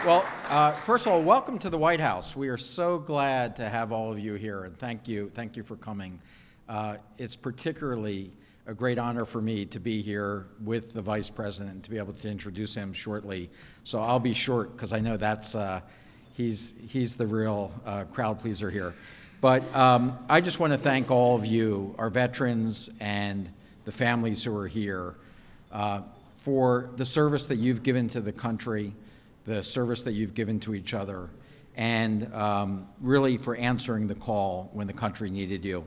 Well, first of all, welcome to the White House. We are so glad to have all of you here, and thank you for coming. It's particularly a great honor for me to be here with the Vice President, to be able to introduce him shortly. So I'll be short because I know that's he's the real crowd pleaser here. But I just want to thank all of you, our veterans and the families who are here, for the service that you've given to the country, the service that you've given to each other, and really for answering the call when the country needed you.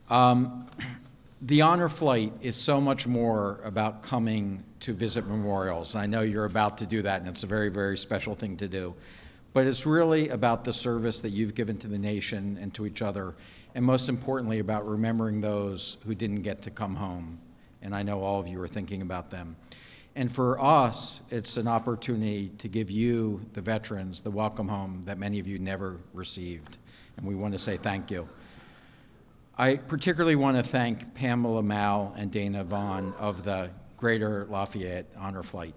The honor flight is so much more about coming to visit memorials. I know you're about to do that, and it's a very, very special thing to do. But it's really about the service that you've given to the nation and to each other, and most importantly about remembering those who didn't get to come home. And I know all of you are thinking about them. And for us, it's an opportunity to give you, the veterans, the welcome home that many of you never received. And we want to say thank you. I particularly want to thank Pamela Mao and Dana Vaughn of the Greater Lafayette Honor Flight.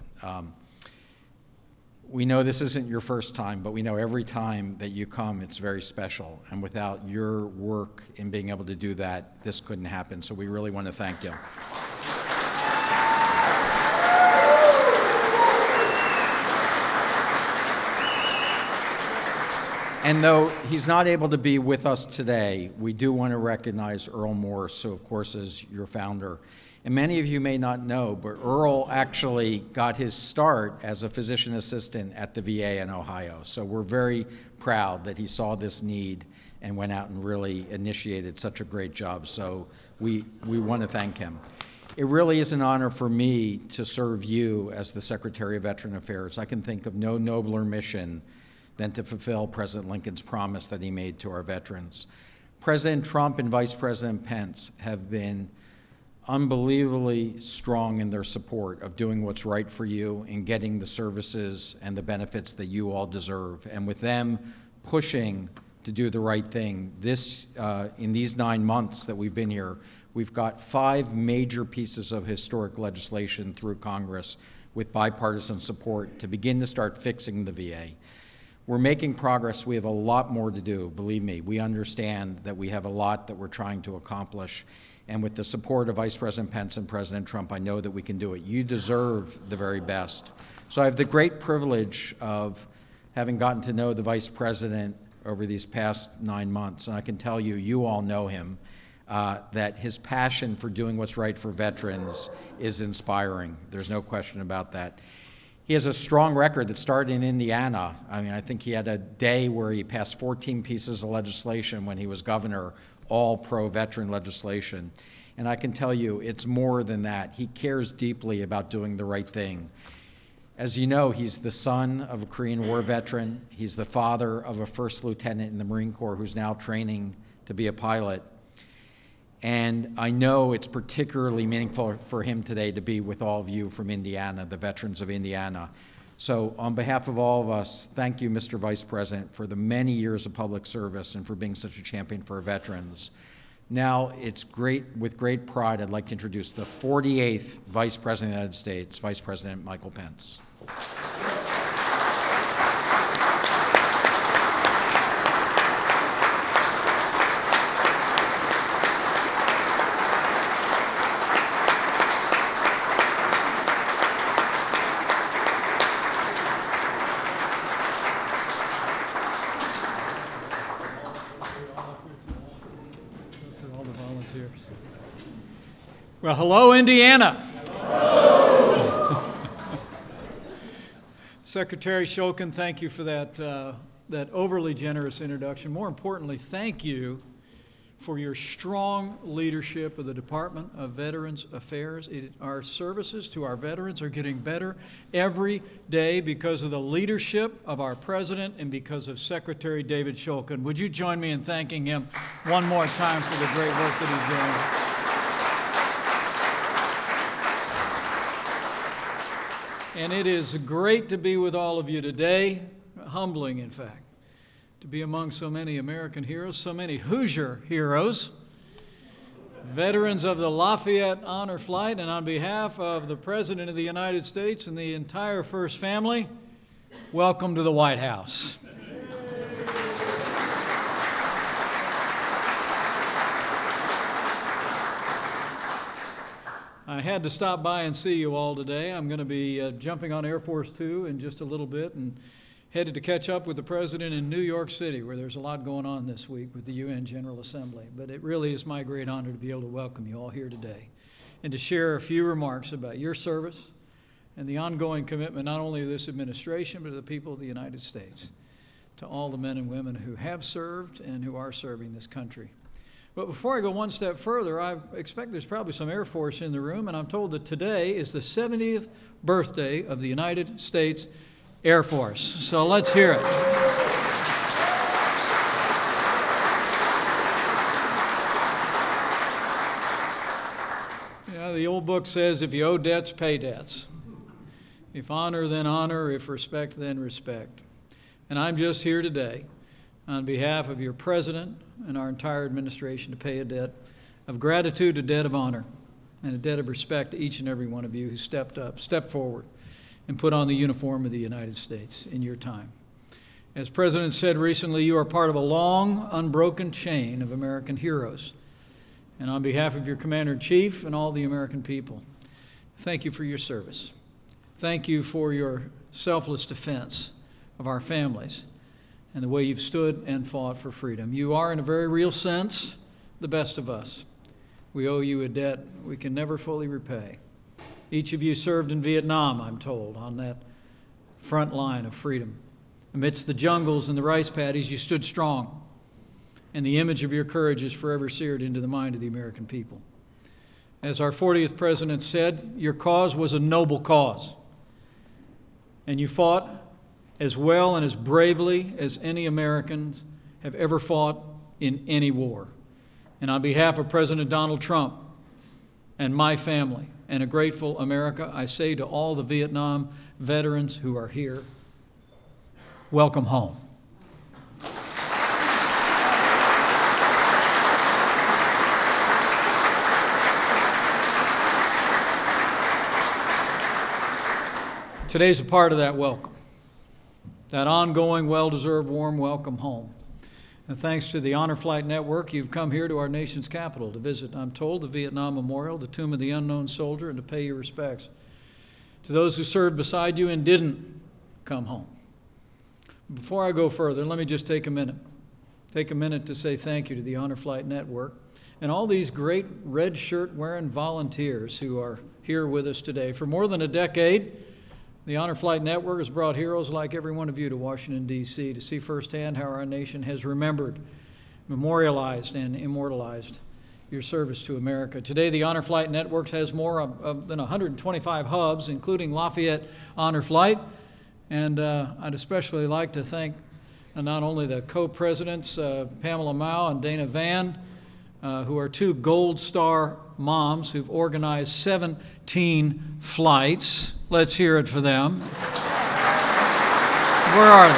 We know this isn't your first time, but we know every time that you come, it's very special. And without your work in being able to do that, this couldn't happen. So we really want to thank you. And though he's not able to be with us today, we do want to recognize Earl Morse, who of course is your founder. And many of you may not know, but Earl actually got his start as a physician assistant at the VA in Ohio. So we're very proud that he saw this need and went out and really initiated such a great job. So we want to thank him. It really is an honor for me to serve you as the Secretary of Veteran Affairs. I can think of no nobler mission than to fulfill President Lincoln's promise that he made to our veterans. President Trump and Vice President Pence have been unbelievably strong in their support of doing what's right for you and getting the services and the benefits that you all deserve. And with them pushing to do the right thing, in these 9 months that we've been here, we've got 5 major pieces of historic legislation through Congress with bipartisan support to begin to start fixing the VA. We're making progress. We have a lot more to do, believe me. We understand that we have a lot that we're trying to accomplish. And with the support of Vice President Pence and President Trump, I know that we can do it. You deserve the very best. So I have the great privilege of having gotten to know the Vice President over these past 9 months. And I can tell you, you all know him, that his passion for doing what's right for veterans is inspiring. There's no question about that. He has a strong record that started in Indiana. I mean, I think he had a day where he passed 14 pieces of legislation when he was governor, all pro-veteran legislation. And I can tell you, it's more than that. He cares deeply about doing the right thing. As you know, he's the son of a Korean War veteran. He's the father of a first lieutenant in the Marine Corps who's now training to be a pilot. And I know it's particularly meaningful for him today to be with all of you from Indiana, the veterans of Indiana. So on behalf of all of us, thank you, Mr. Vice President, for the many years of public service and for being such a champion for our veterans. Now, it's with great pride, I'd like to introduce the 48th Vice President of the United States, Vice President Michael Pence. Well, hello, Indiana. Hello. Secretary Shulkin, thank you for that overly generous introduction. More importantly, thank you for your strong leadership of the Department of Veterans Affairs. Our services to our veterans are getting better every day because of the leadership of our President and because of Secretary David Shulkin. Would you join me in thanking him one more time for the great work that he's doing? And it is great to be with all of you today, humbling in fact, to be among so many American heroes, so many Hoosier heroes, veterans of the Lafayette Honor Flight, and on behalf of the President of the United States and the entire First Family, welcome to the White House. I had to stop by and see you all today. I'm going to be jumping on Air Force Two in just a little bit and headed to catch up with the President in New York City, where there's a lot going on this week with the UN General Assembly. But it really is my great honor to be able to welcome you all here today and to share a few remarks about your service and the ongoing commitment not only of this administration, but of the people of the United States, to all the men and women who have served and who are serving this country. But before I go one step further, I expect there's probably some Air Force in the room, and I'm told that today is the 70th birthday of the United States Air Force. So let's hear it. You know, the old book says, if you owe debts, pay debts. If honor, then honor. If respect, then respect. And I'm just here today on behalf of your President and our entire administration to pay a debt of gratitude, a debt of honor, and a debt of respect to each and every one of you who stepped up, stepped forward, and put on the uniform of the United States in your time. As the President said recently, you are part of a long, unbroken chain of American heroes. And on behalf of your Commander-in-Chief and all the American people, thank you for your service. Thank you for your selfless defense of our families and the way you've stood and fought for freedom. You are, in a very real sense, the best of us. We owe you a debt we can never fully repay. Each of you served in Vietnam, I'm told, on that front line of freedom. Amidst the jungles and the rice paddies, you stood strong, and the image of your courage is forever seared into the mind of the American people. As our 40th president said, your cause was a noble cause, and you fought as well and as bravely as any Americans have ever fought in any war. And on behalf of President Donald Trump and my family and a grateful America, I say to all the Vietnam veterans who are here, welcome home. Today's a part of that welcome, that ongoing, well-deserved, warm welcome home. And thanks to the Honor Flight Network, you've come here to our nation's capital to visit, I'm told, the Vietnam Memorial, the Tomb of the Unknown Soldier, and to pay your respects to those who served beside you and didn't come home. Before I go further, let me just take a minute to say thank you to the Honor Flight Network and all these great red shirt wearing volunteers who are here with us today. For more than a decade, the Honor Flight Network has brought heroes like every one of you to Washington, D.C. to see firsthand how our nation has remembered, memorialized, and immortalized your service to America. Today, the Honor Flight Network has more than 125 hubs, including Lafayette Honor Flight. And I'd especially like to thank not only the co-presidents, Pamela Mao and Dana Van, who are two Gold Star moms who've organized 17 flights. Let's hear it for them. Where are they?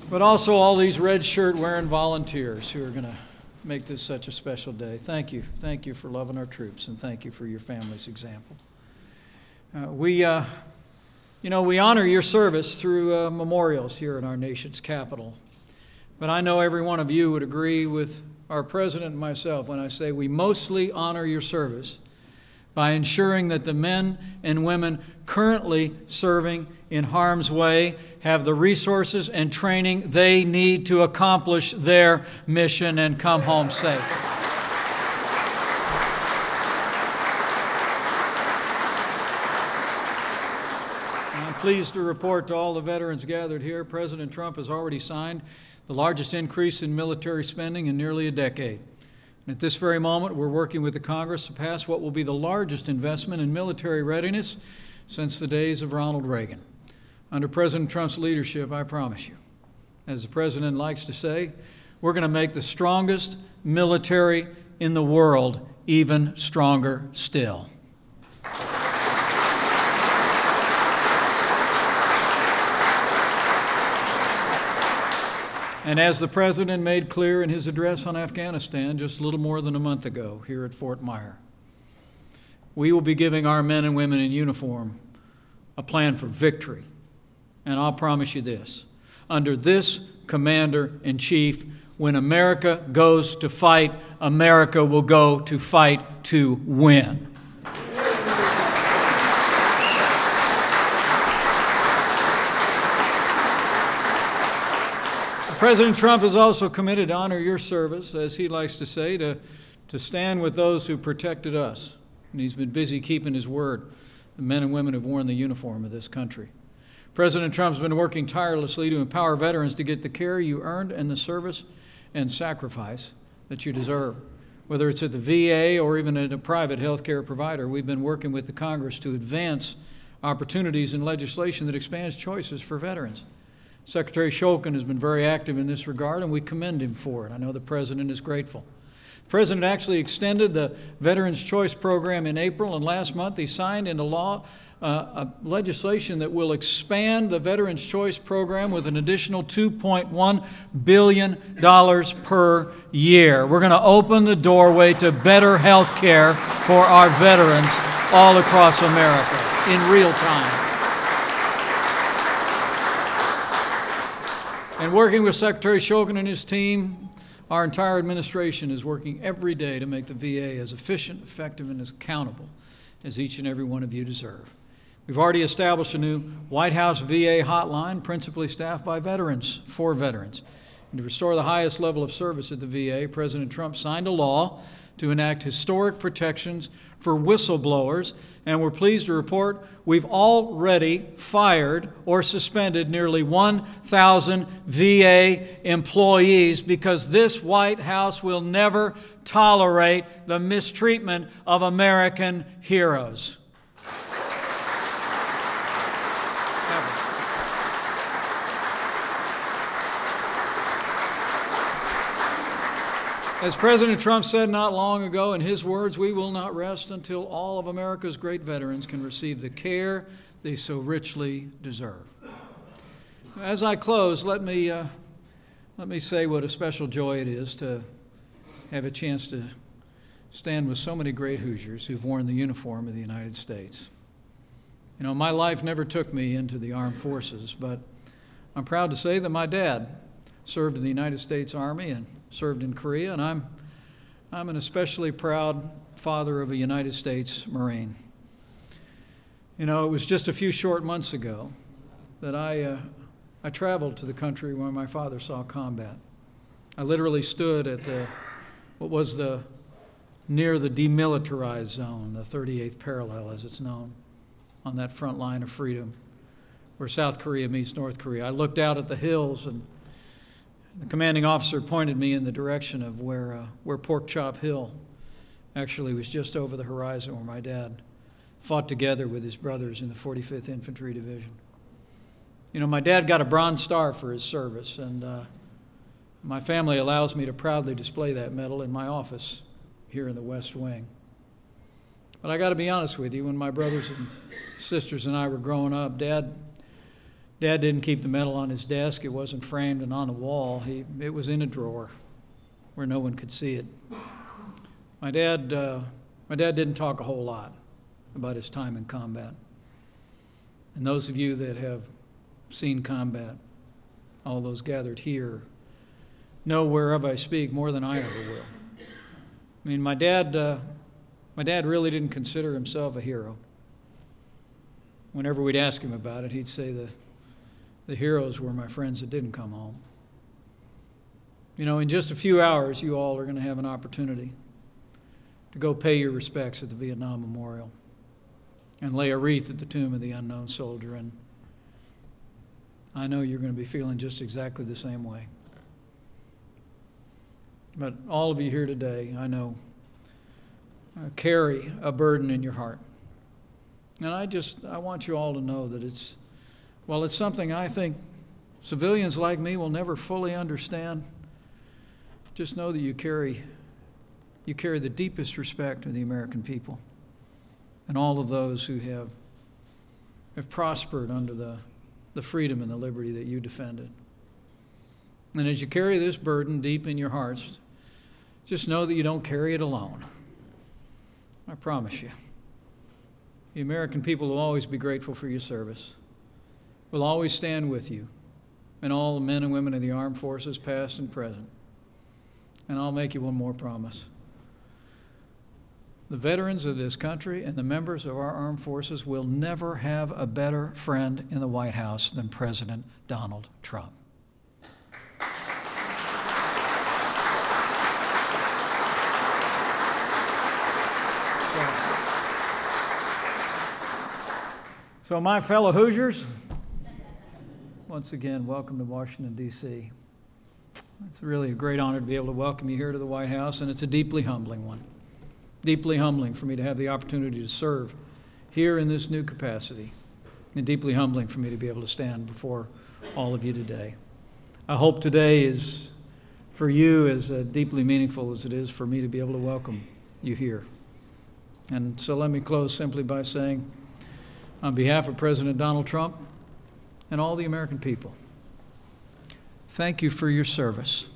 But also all these red shirt wearing volunteers who are going to make this such a special day. Thank you. Thank you for loving our troops, and thank you for your family's example. We honor your service through memorials here in our nation's capital. But I know every one of you would agree with our president and myself when I say we mostly honor your service by ensuring that the men and women currently serving in harm's way have the resources and training they need to accomplish their mission and come home safe. I'm pleased to report to all the veterans gathered here, President Trump has already signed the largest increase in military spending in nearly a decade. And at this very moment, we're working with the Congress to pass what will be the largest investment in military readiness since the days of Ronald Reagan. Under President Trump's leadership, I promise you, as the President likes to say, we're going to make the strongest military in the world even stronger still. And as the President made clear in his address on Afghanistan just a little more than a month ago here at Fort Myer, we will be giving our men and women in uniform a plan for victory. And I'll promise you this, under this Commander-in-Chief, when America goes to fight, America will go to fight to win. President Trump is also committed to honor your service, as he likes to say, to stand with those who protected us. And he's been busy keeping his word, the men and women who've worn the uniform of this country. President Trump's been working tirelessly to empower veterans to get the care you earned and the service and sacrifice that you deserve. Whether it's at the VA or even at a private health care provider, we've been working with the Congress to advance opportunities in legislation that expands choices for veterans. Secretary Shulkin has been very active in this regard, and we commend him for it. I know the President is grateful. The President actually extended the Veterans Choice Program in April, and last month he signed into law legislation that will expand the Veterans Choice Program with an additional $2.1 billion per year. We're going to open the doorway to better health care for our veterans all across America in real time. And working with Secretary Shulkin and his team, our entire administration is working every day to make the VA as efficient, effective, and as accountable as each and every one of you deserve. We've already established a new White House VA hotline, principally staffed by veterans, for veterans. And to restore the highest level of service at the VA, President Trump signed a law to enact historic protections for whistleblowers, and we're pleased to report we've already fired or suspended nearly 1,000 VA employees because this White House will never tolerate the mistreatment of American heroes. As President Trump said not long ago, in his words, we will not rest until all of America's great veterans can receive the care they so richly deserve. As I close, let me say what a special joy it is to have a chance to stand with so many great Hoosiers who've worn the uniform of the United States. You know, my life never took me into the armed forces, but I'm proud to say that my dad served in the United States Army and served in Korea, and I'm an especially proud father of a United States Marine. You know, it was just a few short months ago that I traveled to the country where my father saw combat. I literally stood at what was near the demilitarized zone, the 38th parallel as it's known, on that front line of freedom where South Korea meets North Korea. I looked out at the hills, and the commanding officer pointed me in the direction of where Pork Chop Hill actually was, just over the horizon where my dad fought together with his brothers in the 45th Infantry Division. You know, my dad got a Bronze Star for his service, and my family allows me to proudly display that medal in my office here in the West Wing. But I got to be honest with you, when my brothers and sisters and I were growing up, Dad didn't keep the medal on his desk. It wasn't framed and on the wall. It was in a drawer where no one could see it. My dad didn't talk a whole lot about his time in combat. And those of you that have seen combat, all those gathered here, know whereof I speak more than I ever will. I mean, my dad really didn't consider himself a hero. Whenever we'd ask him about it, he'd say the heroes were my friends that didn't come home. You know, in just a few hours, you all are going to have an opportunity to go pay your respects at the Vietnam Memorial and lay a wreath at the tomb of the unknown soldier. And I know you're going to be feeling just exactly the same way. But all of you here today, I know, carry a burden in your heart. And I want you all to know that it's something I think civilians like me will never fully understand. Just know that you carry the deepest respect of the American people and all of those who have prospered under the freedom and the liberty that you defended. And as you carry this burden deep in your hearts, just know that you don't carry it alone. I promise you. The American people will always be grateful for your service. We'll always stand with you and all the men and women of the armed forces, past and present. And I'll make you one more promise. The veterans of this country and the members of our armed forces will never have a better friend in the White House than President Donald Trump. So my fellow Hoosiers, once again, welcome to Washington, D.C. It's really a great honor to be able to welcome you here to the White House, and it's a deeply humbling one. Deeply humbling for me to have the opportunity to serve here in this new capacity, and deeply humbling for me to be able to stand before all of you today. I hope today is, for you, as deeply meaningful as it is for me to be able to welcome you here. And so let me close simply by saying, on behalf of President Donald Trump and all the American people, thank you for your service.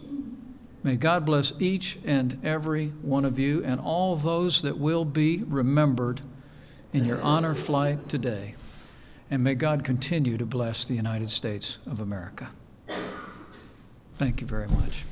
May God bless each and every one of you and all those that will be remembered in your honor flight today. And may God continue to bless the United States of America. Thank you very much.